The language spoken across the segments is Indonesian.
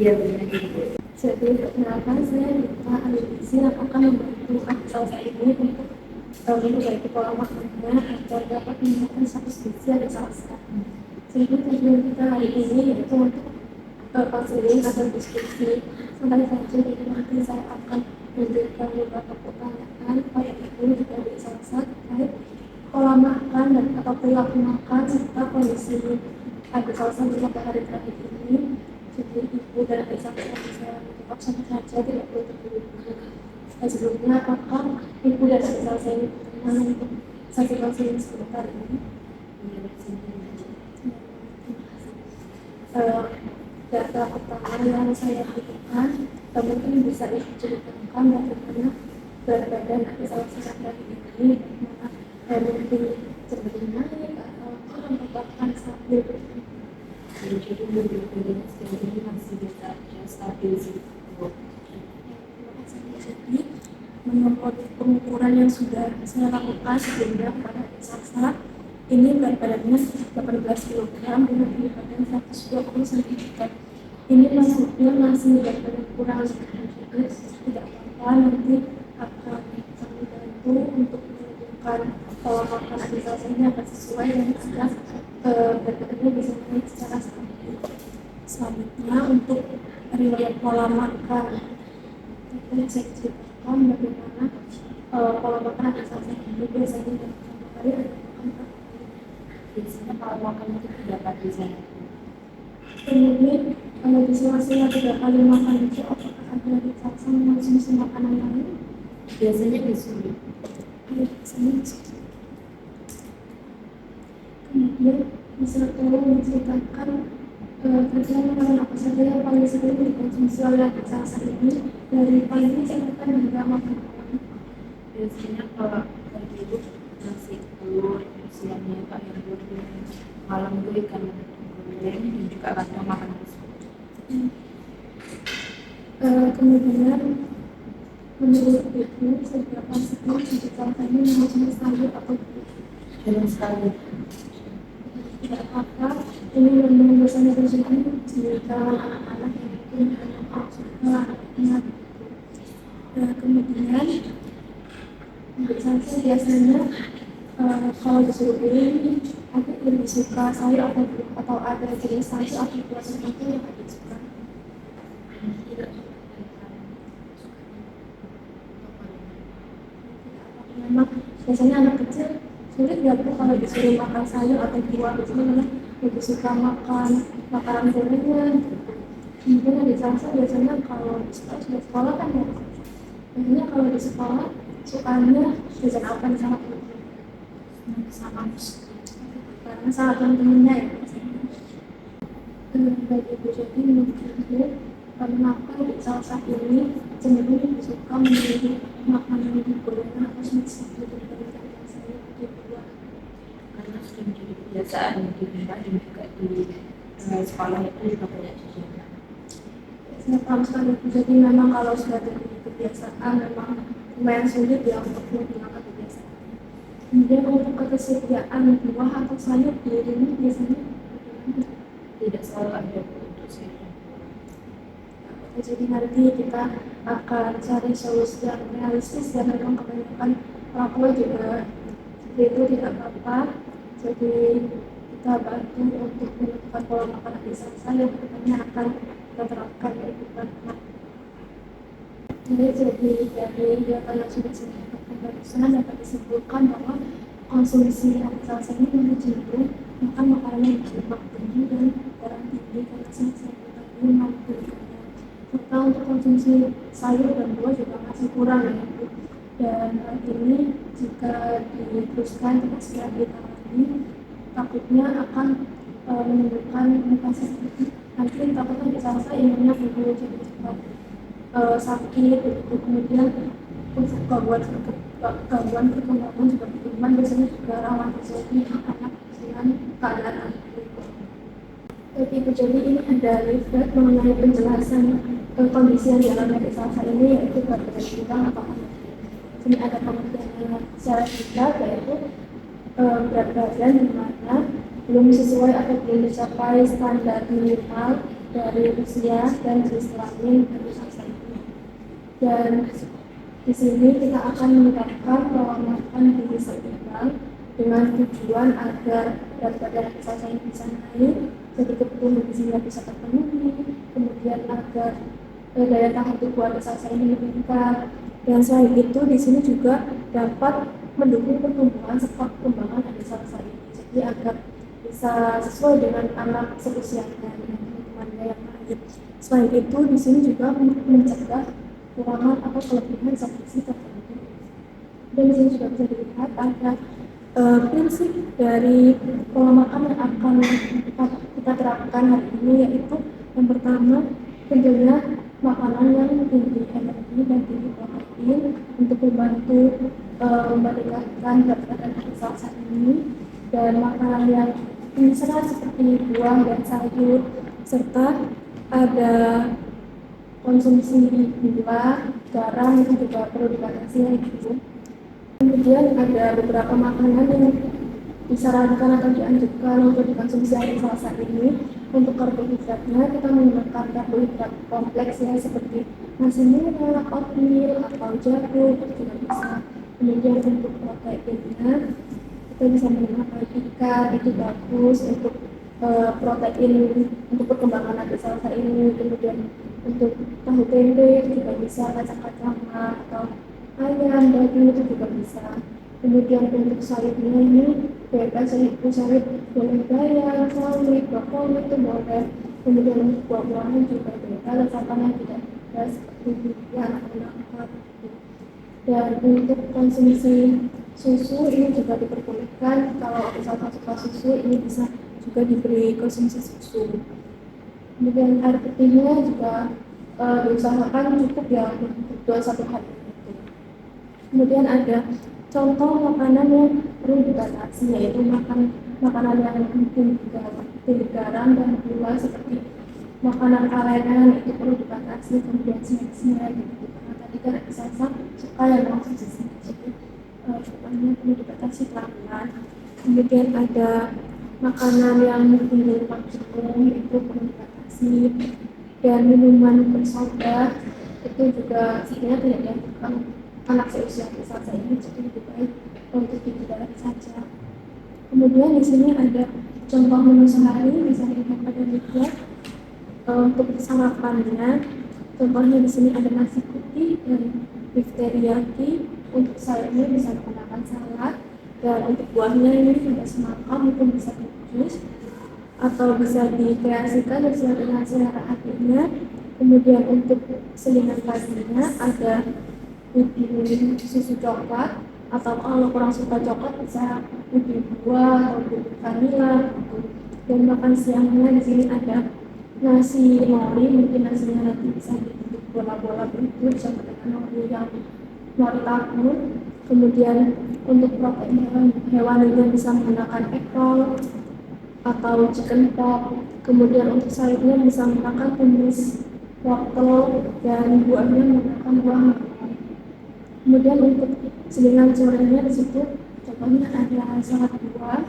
Iya benar gitu. Jadi perkenalkan saya Dita Alisi yang akan membantu salsa ini untuk memperbaiki pola makannya agar dapat meningkatkan status gizi dan salsa. Jadi tujuan kita hari ini yaitu untuk konseling atau diskusi. Sampai saja jadi nanti saya akan memberikan beberapa pertanyaan pada ibu juga di salsa terkait pola makan dan atau perilaku makan serta kondisi adik salsa beberapa hari terakhir ini. Jadi ibu dan adik salsa bisa tetap sama saja, tidak perlu terburu-buru. Sebelumnya, apakah ibu dan adik salsa ini berkenan untuk sesi konseling sebentar ini? Data pertama yang saya butuhkan, mungkin bisa ibu ceritakan bagaimana berat badan adik salsa saat ini, bagaimana mungkin cenderung naik atau bahkan stabil. Jadi menurut badannya sekarang ini masih bisa stabil sih. Jadi menurut pengukuran yang sudah saya lakukan sebelumnya pada salsa, ini berat badannya 18 kg dengan tinggi badan 120 cm. Ini maksudnya masih berat badan kurang sedikit, tidak apa-apa, nanti akan kami bantu untuk menentukan pola makan adik salsa ini akan sesuai dan agar berat badannya bisa naik secara stabil. Selanjutnya untuk riwayat pola makan, saya ceritakan bagaimana pola makan adik salsa ini biasanya dalam satu hari ada makan. Biasanya kalau makan itu 3 kali saja. Kemudian di sela-sela 3 kali makan itu apakah ada adik salsa mengonsumsi makanan lain? Biasanya disuruh. Kemudian bisa tolong menceritakan kerjaan makanan apa saja yang paling sering dikonsumsi oleh adik salsa ini dari pagi sampai hingga makan malam. Biasanya kalau pagi itu nasi telur, siangnya ayam goreng, malam itu ikan goreng dan juga kadang makan biskuit. Kemudian menurut ibu seberapa sering adik salsa ini mengonsumsi sayur atau buah? Jarang sekali. Tidak apa-apa, ini memang biasanya terjadi di kalangan anak-anak yang mungkin anak suka ingat. Kemudian adik salsa biasanya kalau disuruh pilih, adik lebih suka sayur atau ada jenis sayur atau buah tertentu yang adik suka? Tidak. Memang biasanya anak kecil sulit ya Bu kalau disuruh makan sayur atau buah, biasanya lebih suka makan makanan gorengan. Kemudian adik salsa biasanya kalau di sekolah kan ya, biasanya kalau di sekolah sukanya jajan apa nih sama Sama karena salah temen-temennya ya. Bagi ibu jadi menurut ibu kenapa adik salsa ini cenderung lebih suka memilih makanan gorengan atau snacks daripada sayur atau buah? karena sudah menjadi kebiasaan di rumah dan juga di sekolah itu juga banyak jajanan. Saya paham sekali. Jadi memang kalau sudah jadi kebiasaan memang lumayan sulit ya untuk menghilangkan kebiasaan. Kemudian untuk ketersediaan buah atau sayur di rumah biasanya bagaimana? Tidak selalu ada untuk saya. Jadi nanti kita akan cari solusi yang realistis dan memang kebanyakan orang tua juga itu tidak apa-apa. Jadi kita bantu untuk menentukan pola makan adik salsa yang kedepannya akan kita terapkan ya bukan. Jadi dari data yang sudah saya dapatkan barusan dapat disebutkan bahwa konsumsi adik salsa ini lebih cenderung makan makanan yang berlemak tinggi dan garam tinggi karena sangat tadi mengandung. Serta untuk konsumsi sayur dan buah juga masih kurang ya Bu. Dan hal ini jika diteruskan tidak segera ditangani takutnya akan menimbulkan mutasi nanti takutnya adik salsa imunnya berubah jadi cepat sakit, kemudian untuk gangguan perkembangan juga berkembang biasanya juga rawan terjadi anak dengan keadaan anak. Tapi jadi ini ada leaflet mengenai penjelasan kondisi yang dialami adik salsa ini yaitu berat badan kurang atau anemia. Ini ada pengertiannya secara singkat yaitu berat badan di mana belum sesuai atau belum mencapai standar minimal dari Rusia dan jenis kelamin dari salsa ini. Dan di sini kita akan menerapkan pola makan gizi seimbang dengan tujuan agar berat badan salsa ini bisa naik, jadi kebutuhan gizinya bisa terpenuhi, kemudian agar daya tahan tubuh salsa ini meningkat. Dan selain itu di sini juga dapat mendukung pertumbuhan serta perkembangan adik salsa ini, jadi agar bisa sesuai dengan anak seusianya dengan teman-temannya yang lain. Selain itu di sini juga mencegah kekurangan atau kelebihan zat gizi tertentu. Dan di sini juga bisa dilihat ada prinsip dari pola makan yang akan kita terapkan hari ini, yaitu yang pertama tentunya makanan yang tinggi energi dan tinggi protein untuk membantu meningkatkan berat badan salsa ini, dan makanan yang tinggi serat seperti buah dan sayur, serta ada konsumsi gula, garam itu juga perlu dibatasi gitu. Kemudian ada beberapa makanan yang disarankan atau dianjurkan untuk dikonsumsi adik salsa ini. Untuk karbohidratnya kita menggunakan karbohidrat kompleks ya, seperti nasi merah, oatmeal atau jagung itu juga bisa. Kemudian untuk proteinnya kita bisa menggunakan ikan, itu bagus untuk protein untuk perkembangan adik salsa ini. Kemudian untuk tahu tempe itu juga bisa, kacang-kacangan atau ayam, daging itu juga bisa. Kemudian untuk sayurnya ini bebas, yaitu sayur boleh bayam, sawi, brokoli itu boleh. Kemudian untuk buah-buahan juga bebas, asalkan tidak bebas seperti durian atau nangka. Dan untuk konsumsi susu ini juga diperbolehkan. Kalau misalkan suka susu ini bisa juga diberi konsumsi susu. Kemudian air putihnya juga diusahakan cukup ya untuk 21 hari itu. Kemudian ada contoh makanan yang perlu dibatasi, yaitu makanan yang tinggi garam dan gula, seperti makanan kalengan itu perlu dibatasi. Kemudian snack gitu, karena tadi kan salsa suka yang langsung snack, jadi pokoknya perlu dibatasi pelan-pelan. Kemudian ada makanan yang tinggi lemak jenuh itu perlu dibatasi, dan minuman bersoda itu juga sebenarnya tidak dianjurkan anak seusia salsa ini, jadi lebih baik untuk dihindari saja. Kemudian di sini ada contoh menu sehari, bisa dilihat pada media. Untuk sarapannya, contohnya di sini ada nasi putih dan beef teriyaki. Untuk sayurnya bisa menggunakan salad, dan untuk buahnya ini ada semangka, mungkin bisa jus atau bisa dikreasikan sesuai dengan selera hatinya. Kemudian untuk selingan paginya ada puding susu coklat, atau kalau kurang suka coklat bisa puding buah atau puding vanila gitu. Dan makan siangnya di sini ada nasi nori, mungkin nasinya nanti bisa dibentuk bola-bola begitu sama dengan nori yang nori tabur. Kemudian untuk protein hewaninya bisa menggunakan egg roll atau chicken pop. Kemudian untuk sayurnya bisa menggunakan tumis wortel, dan buahnya menggunakan buah melon. Kemudian untuk selingan sorenya di situ contohnya ada salad buah,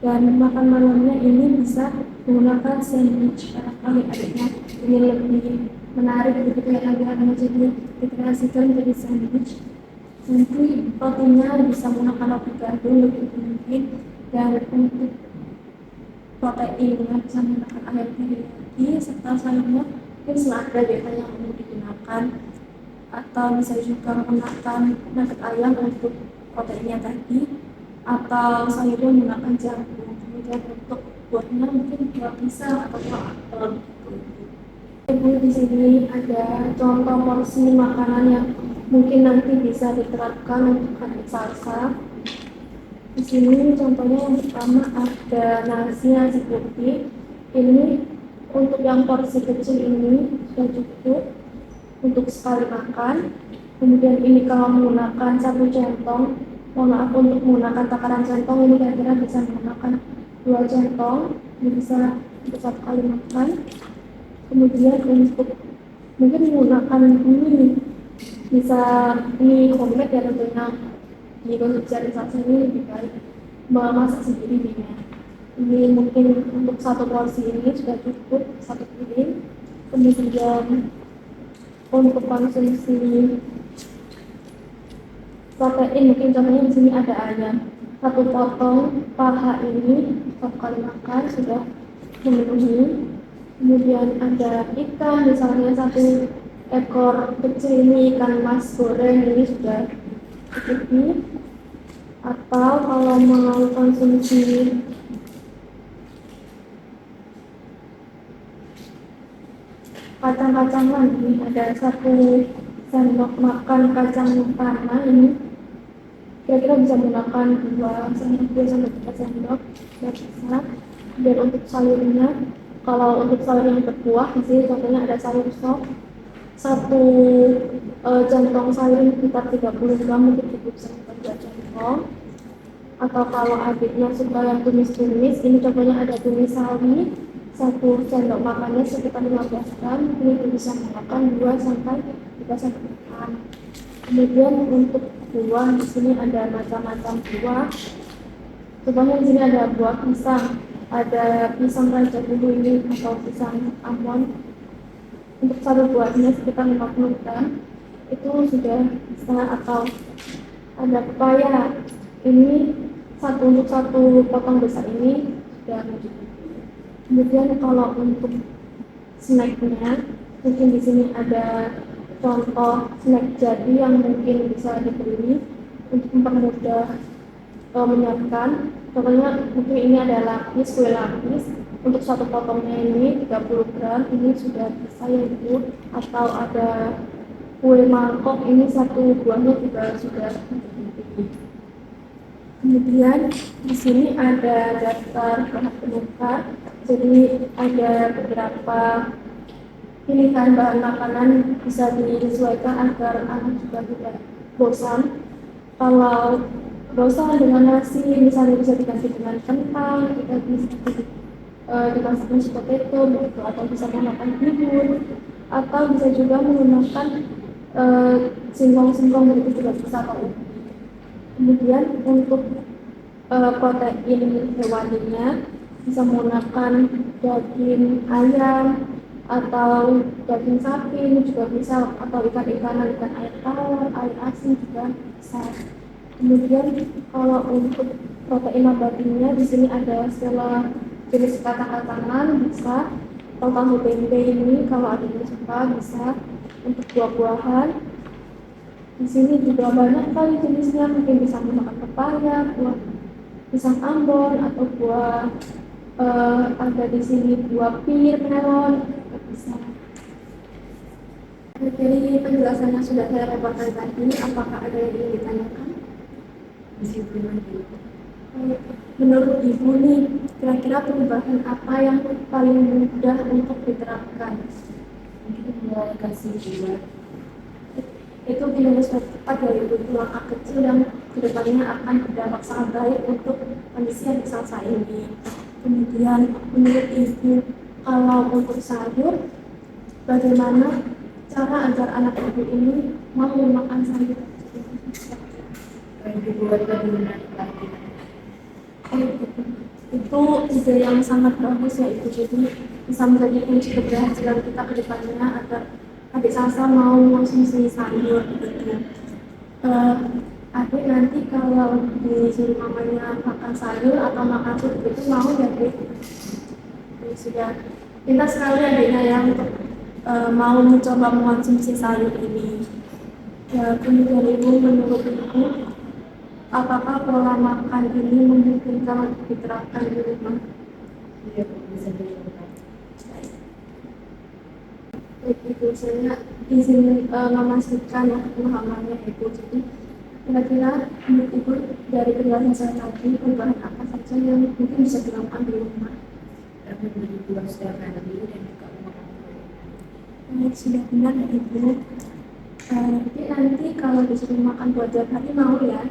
dan makan malamnya ini bisa menggunakan sandwich. Barangkali adiknya ini lebih menarik begitu ya, agar jadi dikreasikan menjadi sandwich. Nanti proteinnya bisa menggunakan roti gandum lebih tinggi, dan untuk proteinnya bisa menggunakan ayam teriyaki, serta sayurnya mungkin selada biasanya yang perlu digunakan, atau bisa juga menggunakan nugget ayam untuk proteinnya tadi, atau sayurnya menggunakan jagung. Kemudian untuk buahnya mungkin buah pisang atau buah apel gitu. Di sini ada contoh porsi makanan yang mungkin nanti bisa diterapkan untuk adik salsa. Di sini contohnya yang pertama ada nasi putih. Ini untuk yang porsi kecil ini sudah cukup untuk sekali makan. Kemudian ini kalau menggunakan 1 centong, mohon maaf, untuk menggunakan takaran centong ini kira-kira bisa menggunakan 2 centong, ini bisa untuk 1 kali makan. Kemudian untuk mungkin menggunakan mie, bisa mie homemade ya tentunya. Di konsumsi adik salsa ini lebih baik memasak sendiri mie-nya. Ini mungkin untuk satu porsi ini sudah cukup satu piring. Kemudian untuk konsumsi protein mungkin contohnya di sini ada ayam. Satu potong paha ini satu kali makan sudah memenuhi. Kemudian ada ikan, misalnya satu ekor kecil ini ikan mas goreng ini sudah cukup. Atau kalau mau konsumsi kacang-kacangan, ini ada satu sendok makan kacang tanah ini kira-kira bisa menggunakan 2 sampai 3 sendok ya bisa. Dan untuk sayurnya, kalau untuk sayur yang berkuah di sini contohnya ada sayur sop, satu centong sayur sekitar 30 gram untuk cukup sekitar 2 centong. Atau kalau adiknya suka yang tumis-tumis, ini contohnya ada tumis sawi, satu sendok makannya sekitar 15 gram, ini bisa memakan 2 sampai 3 sendok makan. Kemudian untuk buah di sini ada macam-macam buah. Contohnya di sini ada buah pisang, ada pisang raja bulu ini atau pisang Ambon. Untuk satu buahnya sekitar 50 gram, itu sudah bisa. Atau ada pepaya, ini untuk satu potong besar ini sudah mencukupi. Kemudian kalau untuk snacknya, mungkin di sini ada contoh snack jadi yang mungkin bisa dibeli untuk mempermudah menyiapkan. Contohnya mungkin ini ada lapis, kue lapis untuk satu potongnya ini 30 gram, ini sudah bisa ya ibu. Atau ada kue mangkok, ini satu buahnya juga sudah mencukupi. Kemudian di sini ada daftar bahan penukar, jadi ada beberapa pilihan bahan makanan bisa disesuaikan agar anak juga tidak bosan. Kalau bosan dengan nasi, misalnya bisa diganti dengan kentang, kita bisa dimasak nasi potato, gitu, atau bisa menggunakan bihun, atau bisa juga menggunakan singkong-singkong begitu juga bisa atau ubi. Kemudian untuk protein hewaninya bisa menggunakan daging ayam atau daging sapi, ini juga bisa, atau ikan-ikanan, ikan air tawar, air asin juga bisa. Kemudian kalau untuk protein nabatinya di sini ada segala jenis kacang-kacangan bisa, atau tahu tempe ini kalau ada yang suka bisa. Untuk buah-buahan di sini juga banyak kali jenisnya, mungkin bisa menggunakan pepaya, buah pisang Ambon, atau buah ada di sini buah pir, melon, bisa. Jadi penjelasannya sudah saya paparkan tadi, apakah ada yang ingin ditanyakan? Menurut Ibu nih, kira-kira perubahan apa yang paling mudah untuk diterapkan? Mungkin mulai kasih buat Itu dinamika cepat dari langkah kecil yang kedepannya akan berdampak sangat baik untuk kondisi adik salsa ini. Kemudian menurut Ibu, kalau untuk sayur, bagaimana cara agar anak Ibu ini mau memakan sayur? dibuat lebih menarik lagi. Itu ide yang sangat bagus ya Ibu, jadi bisa menjadi kunci keberhasilan kita ke depannya agar adik salsa mau mengonsumsi sayur gitu. Adik nanti kalau disuruh mamanya makan sayur atau makan sup itu mau ya Dek? Ini sudah pintar sekali adiknya ya untuk mau mencoba mengonsumsi sayur ini. Ya, kemudian Ibu, menurut Ibu, apakah pola makan ini memungkinkan untuk diterapkan di rumah? Iya, bisa dilakukan. Baik Ibu, saya izin memastikan ya pemahamannya Ibu. Jadi kira-kira menurut Ibu dari penjelasan saya tadi, perubahan apa saja yang mungkin bisa dilakukan di rumah? Dapat beli buah setiap hari dan juga makan Baik, sudah benar ya Ibu. Jadi nanti kalau disuruh makan buah tiap hari mau ya?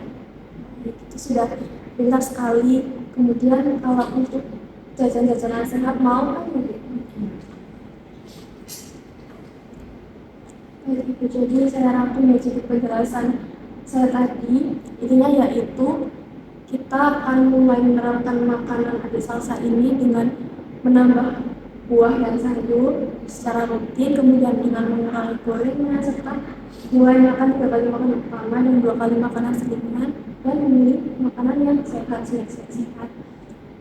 Itu sudah pintar sekali. Kemudian kalau untuk jajan-jajanan sehat mau kan ya? Baik Ibu, jadi saya rangkum ya jadi penjelasan saya tadi, intinya yaitu kita akan mulai menerapkan makanan adik salsa ini dengan menambah buah dan sayur secara rutin, kemudian dengan mengurangi gorengan, serta mulai makan 3 kali makan utama dan 2 kali makanan selingan, dan memilih makanan yang sehat, sehat.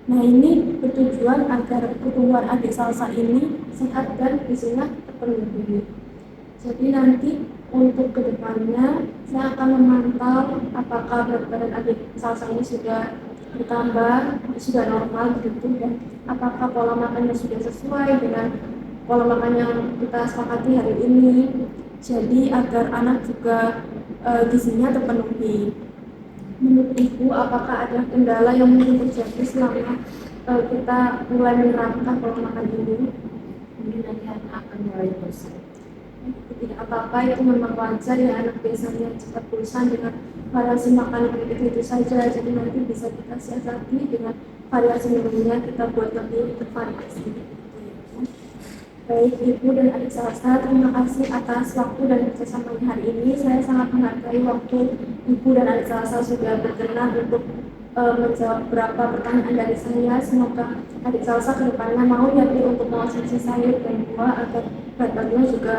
Nah, ini bertujuan agar pertumbuhan adik salsa ini sehat dan gizinya terpenuhi. Jadi nanti untuk kedepannya saya akan memantau apakah berat badan adik salsa ini sudah bertambah, sudah normal begitu, dan apakah pola makannya sudah sesuai dengan pola makan yang kita sepakati hari ini. Jadi agar anak juga gizinya terpenuhi. Menurut Ibu, apakah ada kendala yang mungkin terjadi selama kita mulai menerapkan pola makan ini? Mungkin nanti anak akan mulai bosan. Tidak apa-apa, itu memang wajar ya, anak biasanya cepat bosan dengan variasi makanan itu saja. Jadi nanti bisa kita siasati dengan variasi menunya, kita buat lebih bervariasi. Baik Ibu dan adik salsa, terima kasih atas waktu dan kerjasamanya hari ini. Saya sangat menghargai waktu Ibu dan adik salsa sudah berkenan untuk menjawab beberapa pertanyaan dari saya. Semoga adik salsa kedepannya mau ya untuk mengonsumsi sayur dan buah agar berat badannya juga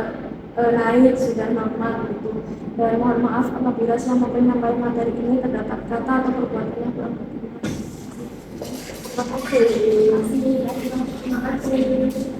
naik sudah normal gitu. Dan mohon maaf apabila selama penyampaian materi ini terdapat kata atau perbuatan yang kurang berkenan. Terima kasih. Terima kasih.